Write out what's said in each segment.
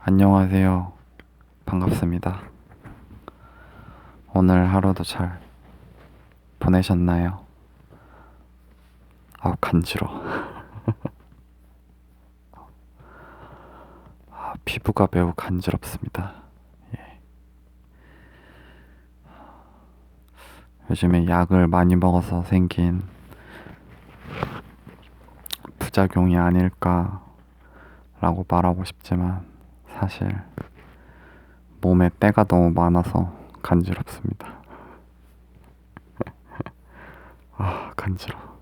안녕하세요. 반갑습니다. 오늘 하루도 잘 보내셨나요? 간지러워. 피부가 매우 간지럽습니다. 예. 요즘에 약을 많이 먹어서 생긴 부작용이 아닐까라고 말하고 싶지만 사실 몸에 때가 너무 많아서 간지럽습니다. 간지러워.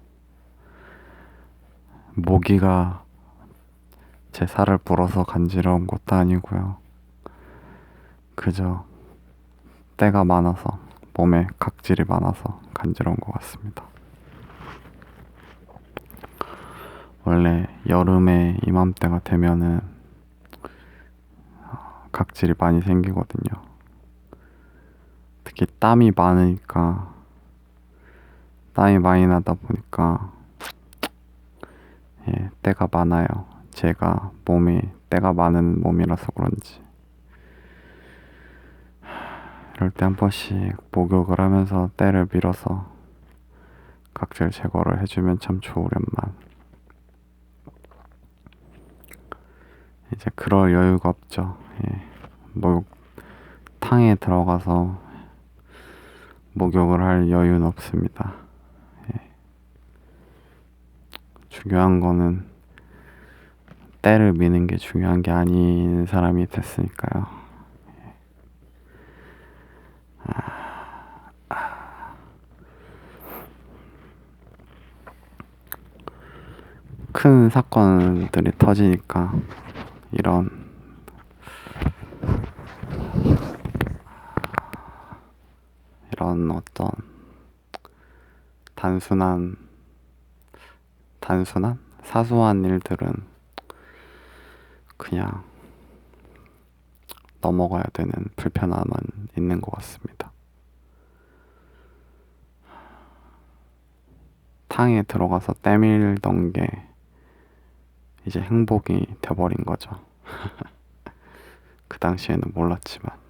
모기가 제 살을 물어서 간지러운 것도 아니고요. 그저 때가 많아서 몸에 각질이 많아서 간지러운 것 같습니다. 원래 여름에 이맘때가 되면은 각질이 많이 생기거든요. 특히 땀이 많이 나다 보니까 때가 많아요. 제가 몸이 때가 많은 몸이라서 그런지 이럴 때 한 번씩 목욕을 하면서 때를 밀어서 각질 제거를 해주면 참 좋으련만 이제 그럴 여유가 없죠. 목욕탕에 들어가서 목욕을 할 여유는 없습니다. 중요한 거는 때를 미는 게 중요한 게 아닌 사람이 됐으니까요. 큰 사건들이 터지니까 이런 어떤 단순한 사소한 일들은 그냥 넘어가야 되는 불편함은 있는 것 같습니다. 탕에 들어가서 때밀던 게 이제 행복이 돼버린 거죠. 그 당시에는 몰랐지만.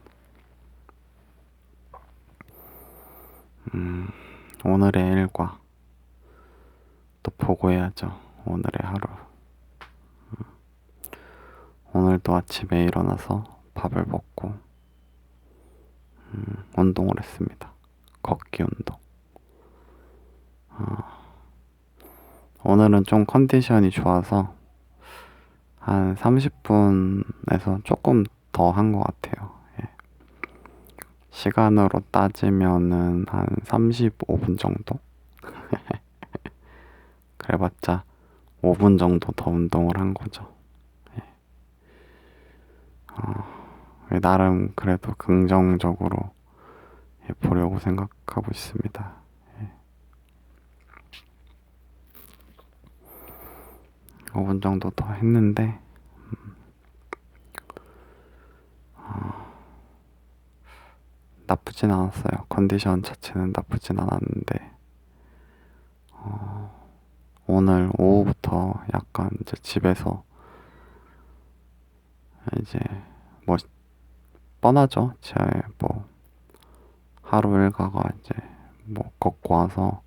오늘의 일과 또 보고해야죠. 오늘의 하루. 오늘도 아침에 일어나서 밥을 먹고 운동을 했습니다. 걷기 운동. 오늘은 좀 컨디션이 좋아서 한 30분에서 조금 더 한 것 같아요. 시간으로 따지면은 한 35분 정도? 그래봤자 5분 정도 더 운동을 한 거죠. 나름 그래도 긍정적으로 보려고 생각하고 있습니다. 5분 정도 더 했는데 나쁘진 않았어요. 컨디션 자체는 나쁘진 않았는데 오늘 오후부터 약간 이제 집에서 이제 뭐 뻔하죠. 제 뭐 하루 일과가 이제 뭐 걷고 와서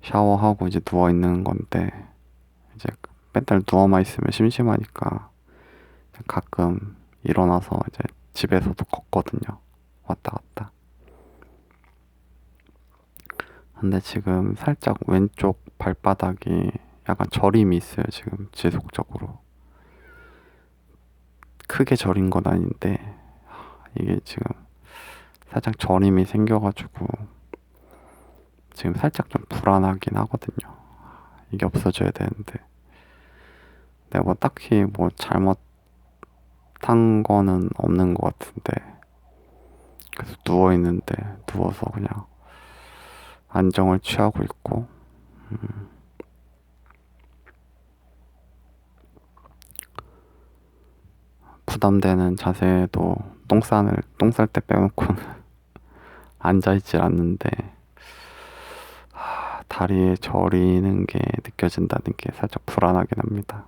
샤워하고 이제 누워 있는 건데 이제 맨날 누워만 있으면 심심하니까 가끔 일어나서 이제 집에서도 걷거든요. 왔다 갔다. 근데 지금 살짝 왼쪽 발바닥이 약간 저림이 있어요. 지금 지속적으로. 크게 저린 건 아닌데 이게 지금 살짝 저림이 생겨가지고 지금 살짝 좀 불안하긴 하거든요. 이게 없어져야 되는데 내가 뭐 딱히 뭐 잘못한 거는 없는 것 같은데 그래서 누워서 그냥 안정을 취하고 있고 부담되는 자세도 똥 쌀 때 빼놓고는 앉아있질 않는데 다리에 저리는 게 느껴진다는 게 살짝 불안하긴 합니다.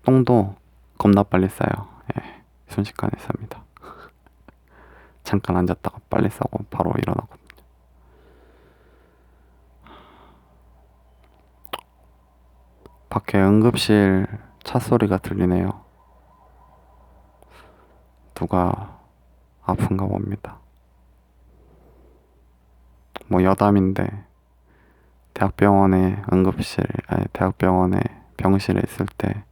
똥도 겁나 빨리 싸요. 예, 순식간에 쌉니다. 잠깐 앉았다가 빨리 싸고 바로 일어나거든요. 밖에 응급실 차 소리가 들리네요. 누가 아픈가 봅니다. 뭐 여담인데 대학병원에 대학병원에 병실에 있을 때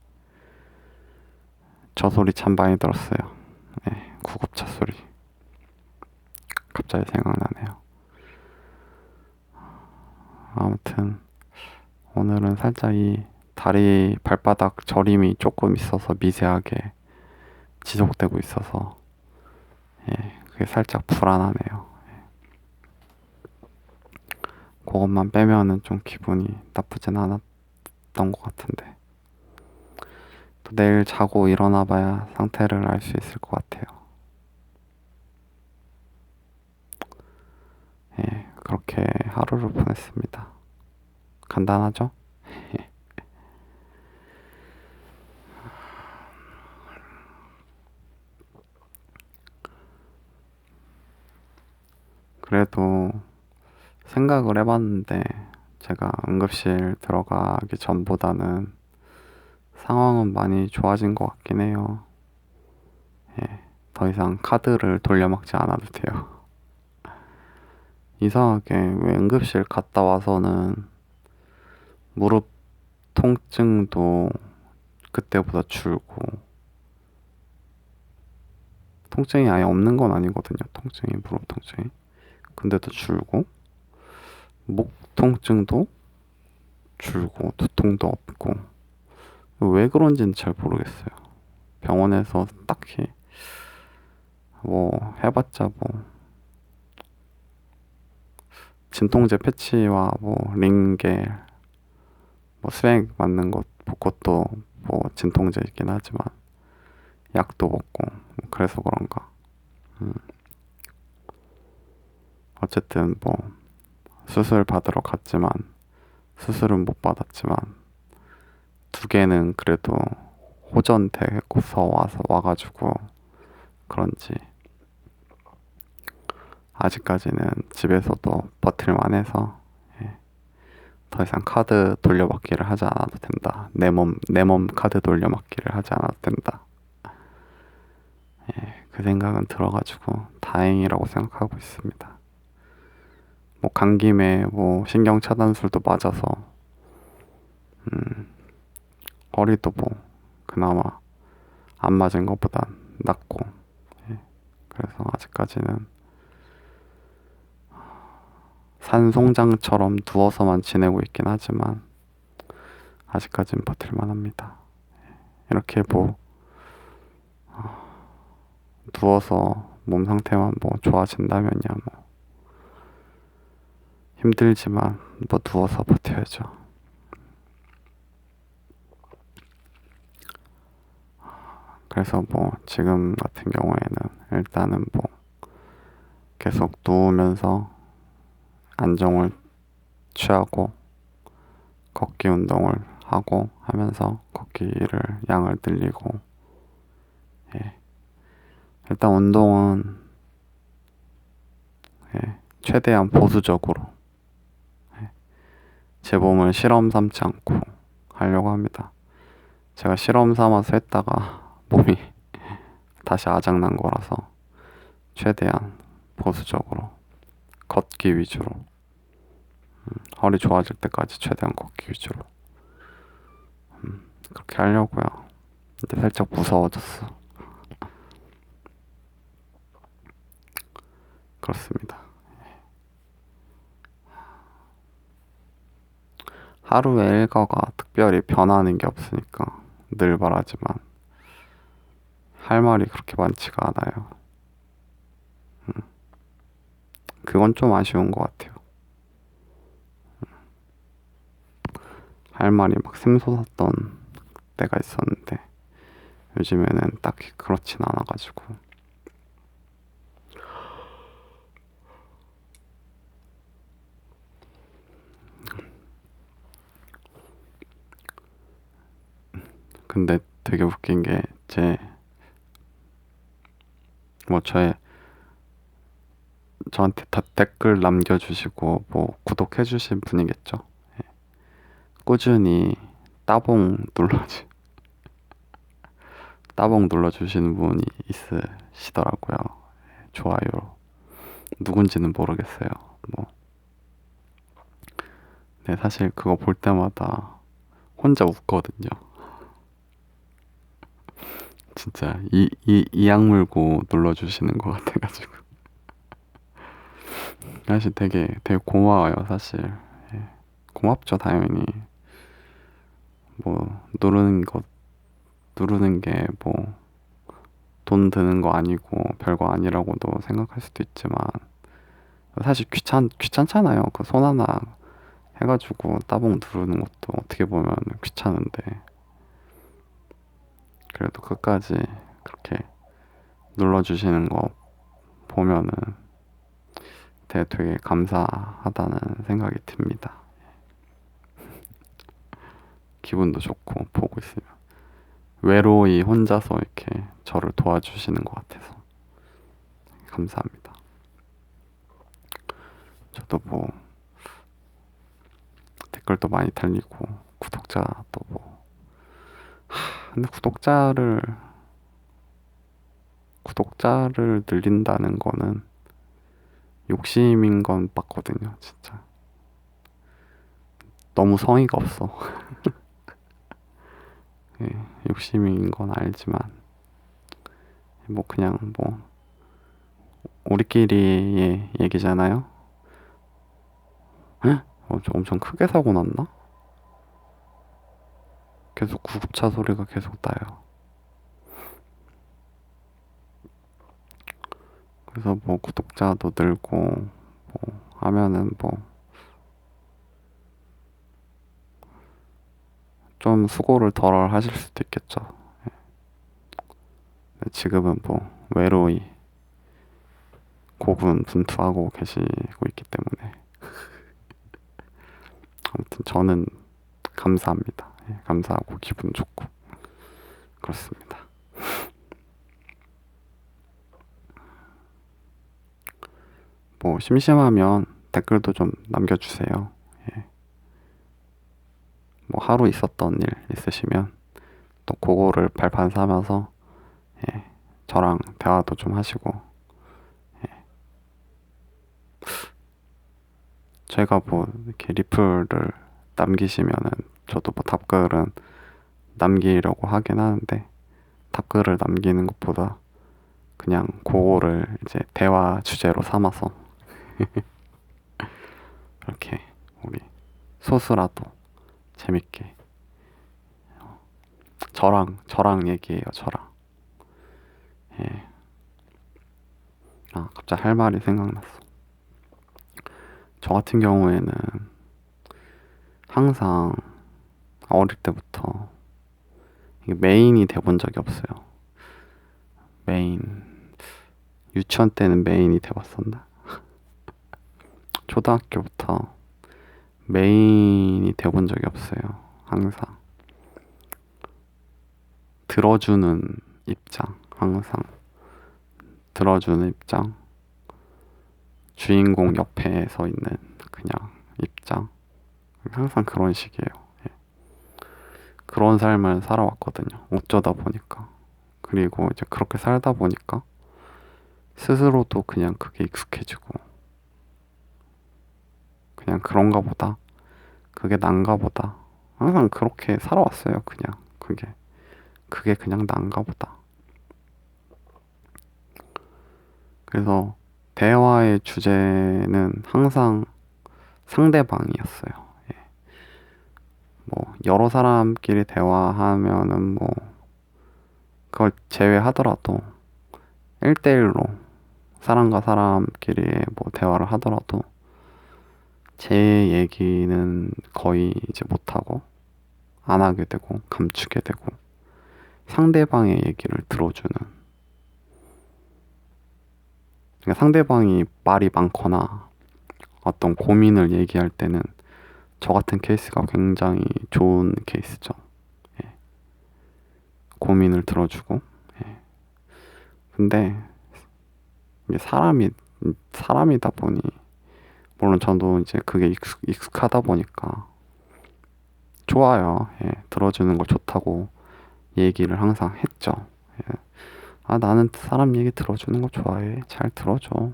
저 소리 참 많이 들었어요. 네, 구급차 소리. 갑자기 생각나네요. 아무튼 오늘은 살짝 이 다리 발바닥 저림이 조금 있어서 미세하게 지속되고 있어서 그게 살짝 불안하네요. 그것만 빼면은 좀 기분이 나쁘진 않았던 것 같은데 또 내일 자고 일어나 봐야 상태를 알 수 있을 것 같아요. 그렇게 하루를 보냈습니다. 간단하죠? 그래도 생각을 해봤는데 제가 응급실 들어가기 전보다는 상황은 많이 좋아진 것 같긴 해요. 더 이상 카드를 돌려막지 않아도 돼요. 이상하게 왜 응급실 갔다 와서는 무릎 통증도 그때보다 줄고 통증이 아예 없는 건 아니거든요. 무릎 통증이. 근데도 줄고 목 통증도 줄고 두통도 없고 왜 그런지는 잘 모르겠어요. 병원에서 딱히 뭐 해봤자 뭐 진통제 패치와 뭐 링겔 뭐 스웩 맞는 그것도 뭐 진통제이긴 하지만 약도 먹고 뭐 그래서 그런가. 어쨌든 뭐 수술 받으러 갔지만 수술은 못 받았지만 두 개는 그래도 호전되고서 와가지고 그런지 아직까지는 집에서도 버틸만해서 더 이상 카드 돌려받기를 하지 않아도 된다. 내 몸 카드 돌려받기를 하지 않아도 된다. 그 생각은 들어가지고 다행이라고 생각하고 있습니다. 뭐 간 김에 뭐 신경 차단술도 맞아서 허리도 뭐 그나마 안 맞은 것보단 낫고 그래서 아직까지는 산송장처럼 누워서만 지내고 있긴 하지만 아직까지는 버틸만 합니다. 이렇게 뭐 누워서 몸 상태만 뭐 좋아진다면야 뭐 힘들지만 뭐 누워서 버텨야죠. 그래서 뭐 지금 같은 경우에는 일단은 뭐 계속 누우면서 안정을 취하고 걷기 운동을 하고 하면서 걷기를 양을 늘리고 일단 운동은 최대한 보수적으로 제 몸을 실험 삼지 않고 하려고 합니다. 제가 실험 삼아서 했다가 몸이 다시 아작난 거라서 최대한 보수적으로 걷기 위주로 허리 좋아질 때까지 최대한 걷기 위주로 그렇게 하려고요. 근데 살짝 무서워졌어. 그렇습니다. 하루의 일과가 특별히 변하는 게 없으니까 늘 말하지만 할 말이 그렇게 많지가 않아요. 그건 좀 아쉬운 것 같아요. 할 말이 막 샘솟았던 때가 있었는데 요즘에는 딱히 그렇진 않아가지고 근데 되게 웃긴 게 뭐 저한테 다 댓글 남겨주시고 뭐 구독해주신 분이겠죠. 꾸준히 따봉 눌러주 따봉 눌러주시는 분이 있으시더라고요. 좋아요. 누군지는 모르겠어요. 뭐. 네, 사실 그거 볼 때마다 혼자 웃거든요. 진짜 이 악물고 눌러주시는 것 같아가지고. 사실 되게 고마워요, 사실. 예. 고맙죠, 당연히. 뭐, 누르는 게 뭐, 돈 드는 거 아니고 별거 아니라고도 생각할 수도 있지만, 사실 귀찮잖아요. 그 손 하나 해가지고 따봉 누르는 것도 어떻게 보면 귀찮은데, 그래도 끝까지 그렇게 눌러주시는 거 보면은 되게 감사하다는 생각이 듭니다. 기분도 좋고 보고 있으면 외로이 혼자서 이렇게 저를 도와주시는 것 같아서 감사합니다. 저도 뭐 댓글도 많이 달리고 구독자도 뭐 근데 구독자를 늘린다는 거는 욕심인 건 맞거든요. 진짜 너무 성의가 없어. 예, 욕심인 건 알지만 뭐 그냥 뭐 우리끼리의 얘기잖아요. 에? 저 엄청 크게 사고 났나? 계속 구급차 소리가 계속 나요. 그래서 뭐 구독자도 늘고 뭐 하면은 뭐 좀 수고를 덜 하실 수도 있겠죠. 지금은 뭐 외로이 고군분투하고 계시고 있기 때문에 아무튼 저는 감사합니다. 감사하고 기분 좋고 그렇습니다. 뭐 심심하면 댓글도 좀 남겨주세요. 뭐 하루 있었던 일 있으시면 또 그거를 발판 삼아서 저랑 대화도 좀 하시고 제가 뭐 이렇게 리플을 남기시면은 저도 뭐 답글은 남기려고 하긴 하는데 답글을 남기는 것보다 그냥 그거를 이제 대화 주제로 삼아서 이렇게 우리 소스라도 재밌게 저랑 얘기해요. 저랑. 예. 아, 갑자기 할 말이 생각났어. 저 같은 경우에는 항상 어릴 때부터 메인이 돼본 적이 없어요. 메인. 유치원 때는 메인이 돼봤었나? 초등학교부터 메인이 돼본 적이 없어요. 항상 들어주는 입장. 항상 들어주는 입장. 주인공 옆에 서 있는 그냥 입장. 항상 그런 식이에요. 그런 삶을 살아왔거든요. 어쩌다 보니까. 그리고 이제 그렇게 살다 보니까 스스로도 그냥 그게 익숙해지고 그냥 그런가 보다. 그게 난가 보다. 항상 그렇게 살아왔어요. 그냥 그게 그냥 난가 보다. 그래서 대화의 주제는 항상 상대방이었어요. 뭐 여러 사람끼리 대화하면은 뭐 그걸 제외하더라도 1대1로 사람과 사람끼리의 뭐 대화를 하더라도 제 얘기는 거의 이제 못하고 안 하게 되고 감추게 되고 상대방의 얘기를 들어주는, 그러니까 상대방이 말이 많거나 어떤 고민을 얘기할 때는 저 같은 케이스가 굉장히 좋은 케이스죠. 고민을 들어주고. 예. 근데 이게 사람이다 보니, 물론 저도 이제 그게 익숙하다 보니까 좋아요. 예. 들어주는 거 좋다고 얘기를 항상 했죠. 예. 아, 나는 사람 얘기 들어주는 거 좋아해. 잘 들어줘.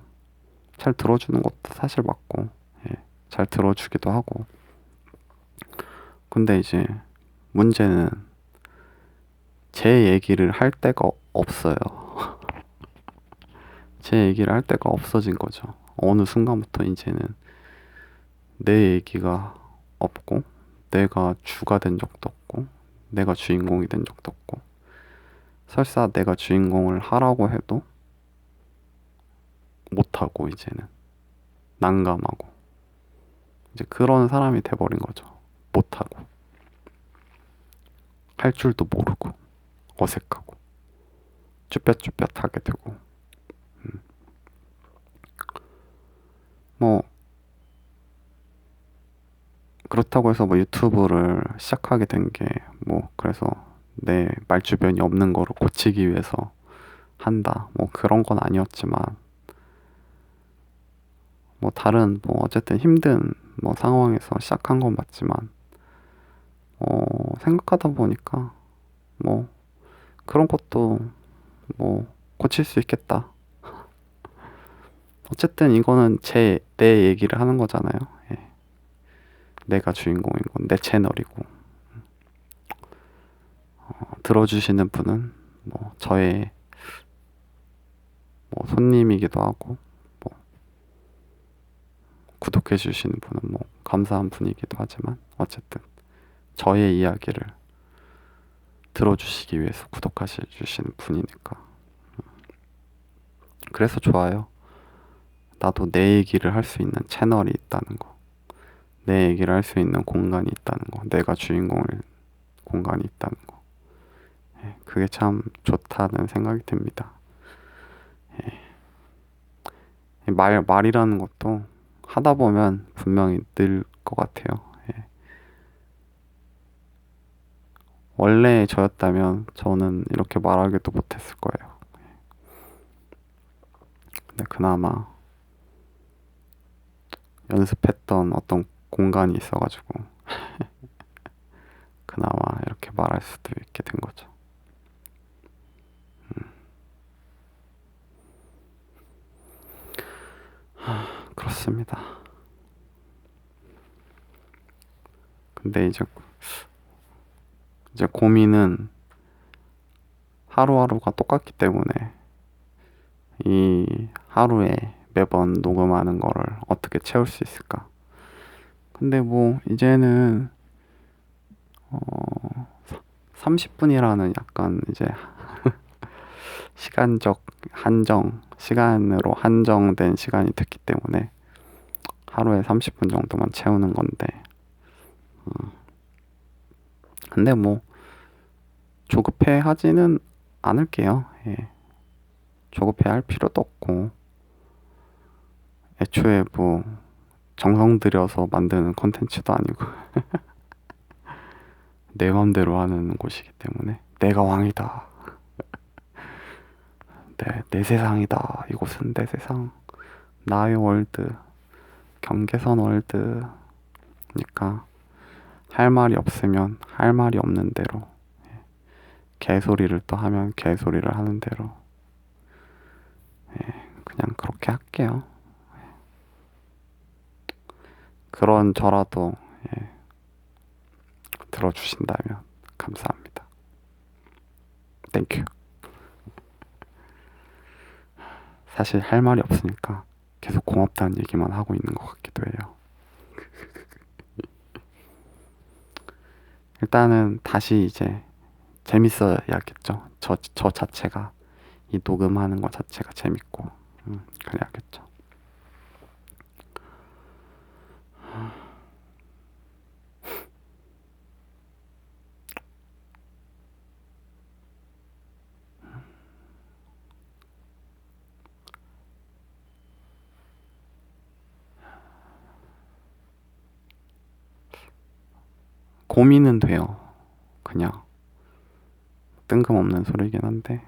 잘 들어주는 것도 사실 맞고, 예. 잘 들어주기도 하고. 근데 이제 문제는 제 얘기를 할 데가 없어요. 제 얘기를 할 데가 없어진 거죠. 어느 순간부터 이제는 내 얘기가 없고, 내가 주가 된 적도 없고, 내가 주인공이 된 적도 없고, 설사 내가 주인공을 하라고 해도 못하고, 이제는 난감하고, 이제 그런 사람이 돼버린 거죠. 못하고, 할 줄도 모르고, 어색하고, 쭈뼛쭈뼛하게 되고. 뭐 그렇다고 해서 뭐 유튜브를 시작하게 된 게 뭐 그래서 내 말주변이 없는 거를 고치기 위해서 한다 뭐 그런 건 아니었지만, 뭐 다른 뭐 어쨌든 힘든 뭐 상황에서 시작한 건 맞지만, 생각하다 보니까 뭐 그런 것도 뭐 고칠 수 있겠다. 어쨌든 이거는 내 얘기를 하는 거잖아요. 예. 내가 주인공인 건 내 채널이고, 들어주시는 분은 뭐 저의 뭐 손님이기도 하고, 뭐 구독해 주시는 분은 뭐 감사한 분이기도 하지만, 어쨌든 저의 이야기를 들어주시기 위해서 구독하시 주시는 분이니까. 그래서 좋아요. 나도 내 얘기를 할 수 있는 채널이 있다는 거, 내 얘기를 할 수 있는 공간이 있다는 거, 내가 주인공일 공간이 있다는 거. 예, 그게 참 좋다는 생각이 듭니다. 말이라는 것도 하다 보면 분명히 늘 것 같아요. 예. 원래 저였다면 저는 이렇게 말하기도 못했을 거예요. 근데 그나마 연습했던 어떤 공간이 있어가지고 그나마 이렇게 말할 수도 있게 된 거죠. 그렇습니다. 근데 이제 고민은 하루하루가 똑같기 때문에 이 하루에 매번 녹음하는 거를 어떻게 채울 수 있을까? 근데 뭐 이제는 30분이라는 약간 이제 시간으로 한정된 시간이 됐기 때문에 하루에 30분 정도만 채우는 건데, 근데 뭐 조급해 하지는 않을게요. 예. 조급해 할 필요도 없고, 애초에 뭐 정성 들여서 만드는 컨텐츠도 아니고 내 맘대로 하는 곳이기 때문에, 내가 왕이다, 내 세상이다, 이곳은 내 세상, 나의 월드, 경계선 월드니까 할 말이 없으면 할 말이 없는 대로, 개소리를 또 하면 개소리를 하는 대로, 그냥 그렇게 할게요. 그런 저라도 들어주신다면 감사합니다. 땡큐. 사실 할 말이 없으니까 계속 고맙다는 얘기만 하고 있는 것 같기도 해요. 일단은 다시 이제 재밌어야겠죠. 저 자체가, 이 녹음하는 것 자체가 재밌고, 그래야겠죠. 고민은 돼요. 그냥 뜬금없는 소리긴 한데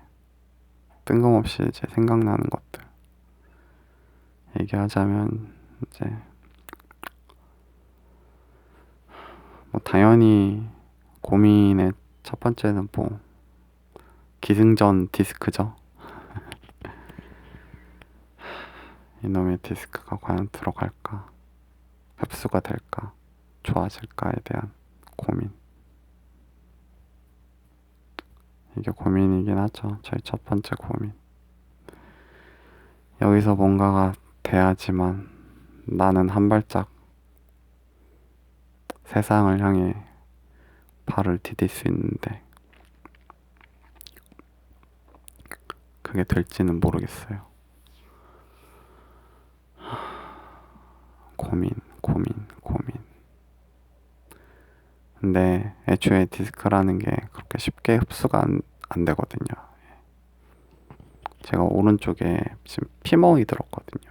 뜬금없이 이제 생각나는 것들 얘기하자면 이제 뭐 당연히 고민의 첫 번째는 뭐 기승전 디스크죠. 이놈의 디스크가 과연 들어갈까? 흡수가 될까? 좋아질까에 대한 고민. 이게 고민이긴 하죠. 저희 첫 번째 고민. 여기서 뭔가가 돼야지만 나는 한 발짝 세상을 향해 발을 디딜 수 있는데 그게 될지는 모르겠어요. 고민, 고민, 고민. 근데 애초에 디스크라는 게 그렇게 쉽게 흡수가 안 되거든요. 제가 오른쪽에 지금 피멍이 들었거든요.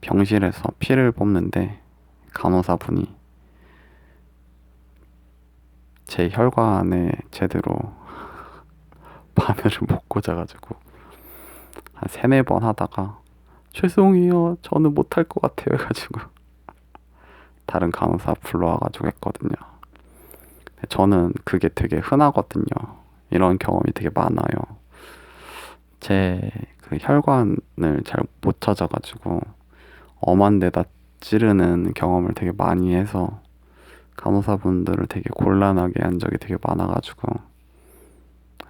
병실에서 피를 뽑는데 간호사분이 제 혈관에 제대로 바늘을 못 꽂아가지고 한 3-4번 하다가 죄송해요 저는 못할 것 같아요 해가지고 다른 간호사 불러와가지고 했거든요. 저는 그게 되게 흔하거든요. 이런 경험이 되게 많아요. 제 그 혈관을 잘 못 찾아가지고 엄한 데다 찌르는 경험을 되게 많이 해서 간호사분들을 되게 곤란하게 한 적이 되게 많아가지고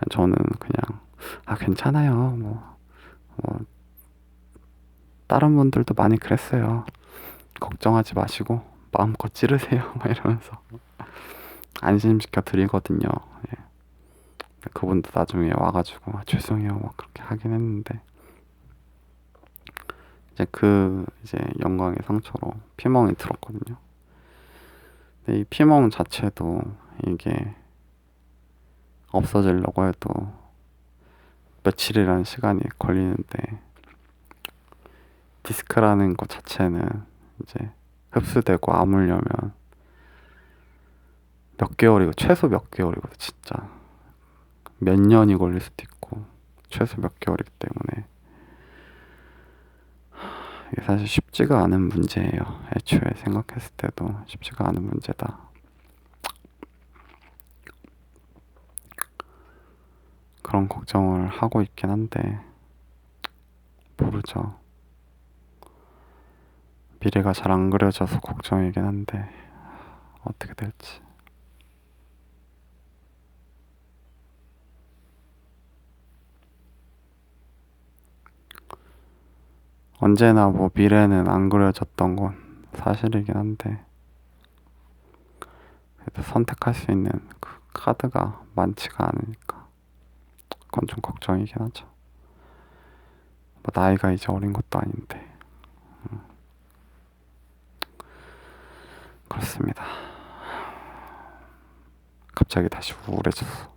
저는 그냥 괜찮아요 뭐 다른 분들도 많이 그랬어요. 걱정하지 마시고 마음껏 찌르세요 막 이러면서 안심시켜 드리거든요. 예. 그분도 나중에 와가지고 죄송해요 막 그렇게 하긴 했는데 이제 영광의 상처로 피멍이 들었거든요. 근데 이 피멍 자체도 이게 없어지려고 해도 며칠이라는 시간이 걸리는데 디스크라는 것 자체는 이제 흡수되고 아물려면 몇 개월이고 최소 몇 개월이거든 진짜. 몇 년이 걸릴 수도 있고 최소 몇 개월이기 때문에 이게 사실 쉽지가 않은 문제예요. 애초에 생각했을 때도 쉽지가 않은 문제다. 그런 걱정을 하고 있긴 한데 모르죠. 미래가 잘 안 그려져서 걱정이긴 한데 어떻게 될지. 언제나 뭐 미래는 안 그려졌던 건 사실이긴 한데 그래도 선택할 수 있는 그 카드가 많지가 않으니까 그건 좀 걱정이긴 하죠. 뭐 나이가 이제 어린 것도 아닌데 그렇습니다. 갑자기 다시 우울해졌어.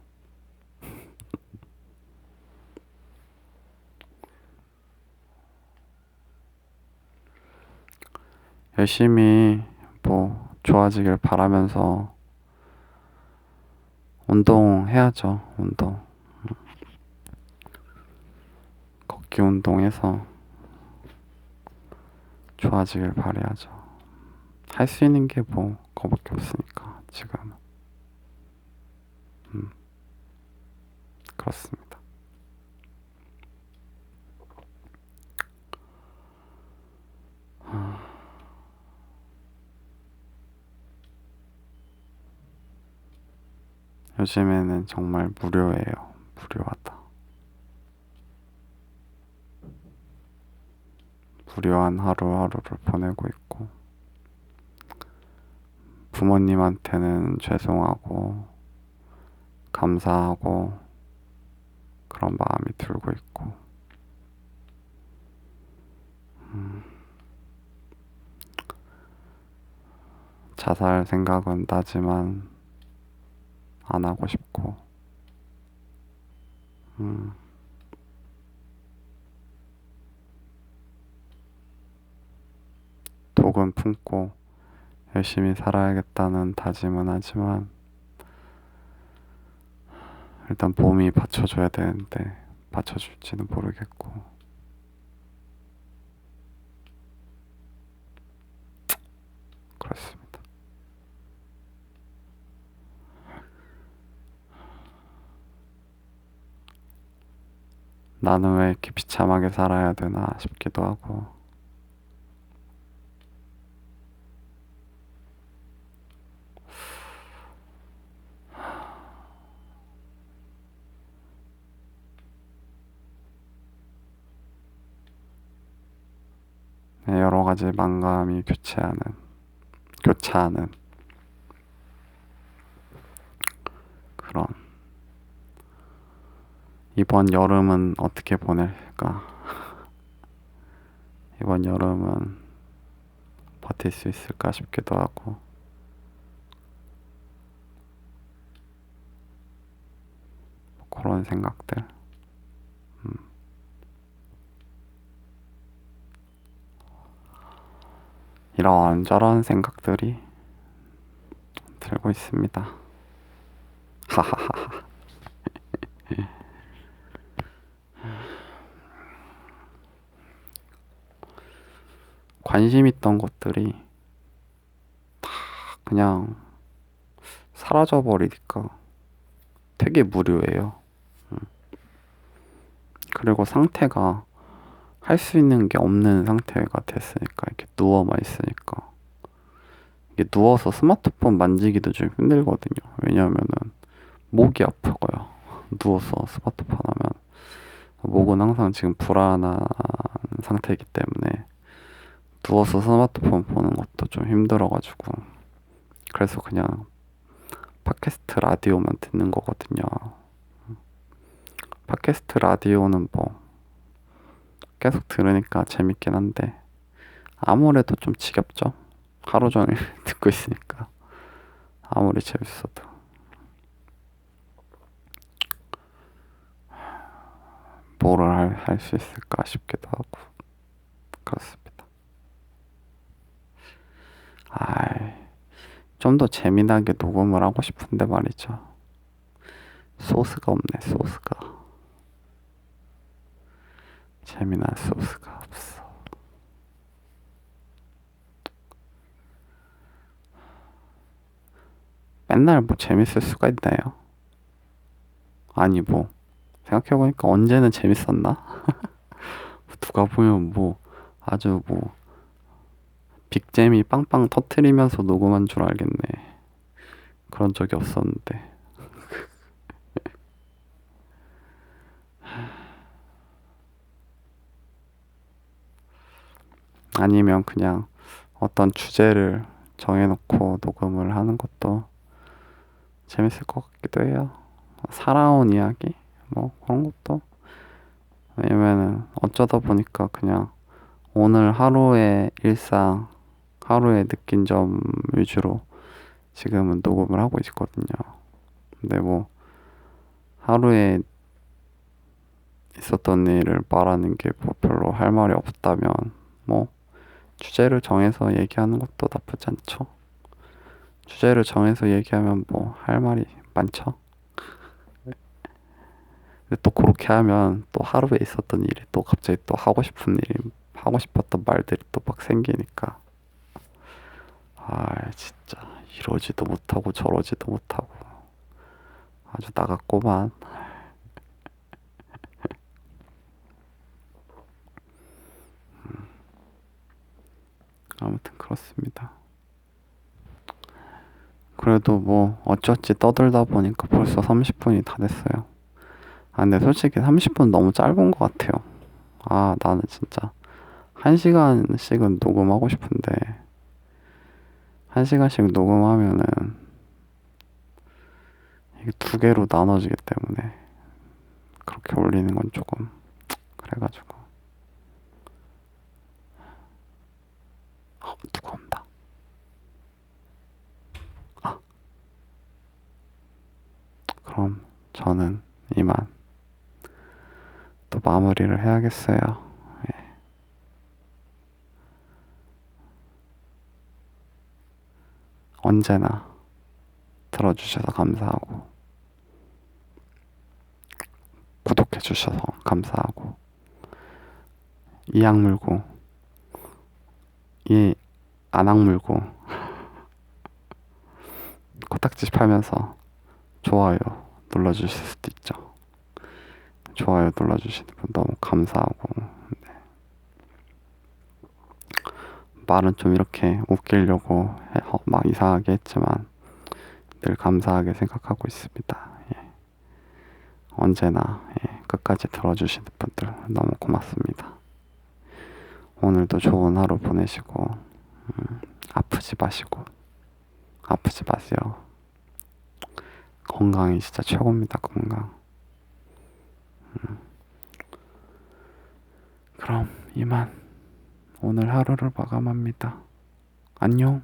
열심히 뭐 좋아지길 바라면서 운동해야죠. 걷기 운동해서 좋아지길 바라야죠. 할 수 있는 게 뭐 그거밖에 없으니까 지금 그렇습니다. 요즘에는 정말 무료예요. 무료하다. 무료한 하루하루를 보내고 있고 부모님한테는 죄송하고 감사하고 그런 마음이 들고 있고 자살 생각은 나지만 안 하고 싶고 독은 품고 열심히 살아야겠다는 다짐은 하지만 일단 몸이 받쳐줘야 되는데 받쳐줄지는 모르겠고. 그렇습니다. 나는 왜 이렇게 비참하게 살아야 되나 싶기도 하고. 여러 가지 만감이 교차하는 그런. 이번 여름은 어떻게 보낼까? 이번 여름은 버틸 수 있을까 싶기도 하고. 그런 생각들. 이런저런 생각들이 들고 있습니다. 하하하. 관심 있던 것들이 다 그냥 사라져 버리니까 되게 무료해요. 그리고 상태가 할 수 있는 게 없는 상태가 됐으니까, 이렇게 누워만 있으니까. 이게 누워서 스마트폰 만지기도 좀 힘들거든요. 왜냐하면은 목이 아프고요. 누워서 스마트폰 하면 목은 항상 지금 불안한 상태이기 때문에 누워서 스마트폰 보는 것도 좀 힘들어가지고, 그래서 그냥 팟캐스트 라디오만 듣는 거거든요. 팟캐스트 라디오는 뭐 계속 들으니까 재밌긴 한데 아무래도 좀 지겹죠. 하루 종일 듣고 있으니까 아무리 재밌어도. 뭐를 할 수 있을까 싶기도 하고. 그렇습니다. 아이, 좀 더 재미나게 녹음을 하고 싶은데 말이죠. 소스가 없네, 소스가. 재미난 소스가 없어. 맨날 뭐 재밌을 수가 있나요? 아니 뭐 생각해보니까 언제는 재밌었나? 누가 보면 뭐 아주 뭐 빅잼이 빵빵 터트리면서 녹음한 줄 알겠네. 그런 적이 없었는데. 아니면 그냥 어떤 주제를 정해놓고 녹음을 하는 것도 재밌을 것 같기도 해요. 살아온 이야기? 뭐 그런 것도. 왜냐면은 어쩌다 보니까 그냥 오늘 하루의 일상, 하루의 느낀 점 위주로 지금은 녹음을 하고 있거든요. 근데 뭐 하루에 있었던 일을 말하는 게 뭐 별로 할 말이 없다면 뭐 주제를 정해서 얘기하는 것도 나쁘지 않죠. 주제를 정해서 얘기하면 뭐 할 말이 많죠. 근데 또 그렇게 하면 또 하루에 있었던 일이 또 갑자기 또 하고 싶었던 말들이 또 막 생기니까. 아, 진짜 이러지도 못하고 저러지도 못하고 아주 나갔구만. 아무튼 그렇습니다. 그래도 뭐 어쩌지 떠들다 보니까 벌써 30분이 다 됐어요. 아, 근데 솔직히 30분 너무 짧은 것 같아요. 아, 나는 진짜 1시간씩은 녹음하고 싶은데 1시간씩 녹음하면은 이게 두 개로 나눠지기 때문에 그렇게 올리는 건 조금 그래가지고. 누가 온다. 아, 그럼 저는 이만 또 마무리를 해야겠어요. 예. 언제나 들어주셔서 감사하고 주셔서 감사하고, 이 악물고 이 안 악물고 코딱지 팔면서 좋아요 눌러주실 수도 있죠. 좋아요 눌러주시는 분 너무 감사하고, 말은 좀 이렇게 웃기려고 막 이상하게 했지만 늘 감사하게 생각하고 있습니다. 예. 언제나 끝까지 들어주시는 분들 너무 고맙습니다. 오늘도 좋은 하루 보내시고, 아프지 마시고, 아프지 마세요. 건강이 진짜 최고입니다. 건강. 그럼 이만 오늘 하루를 마감합니다. 안녕.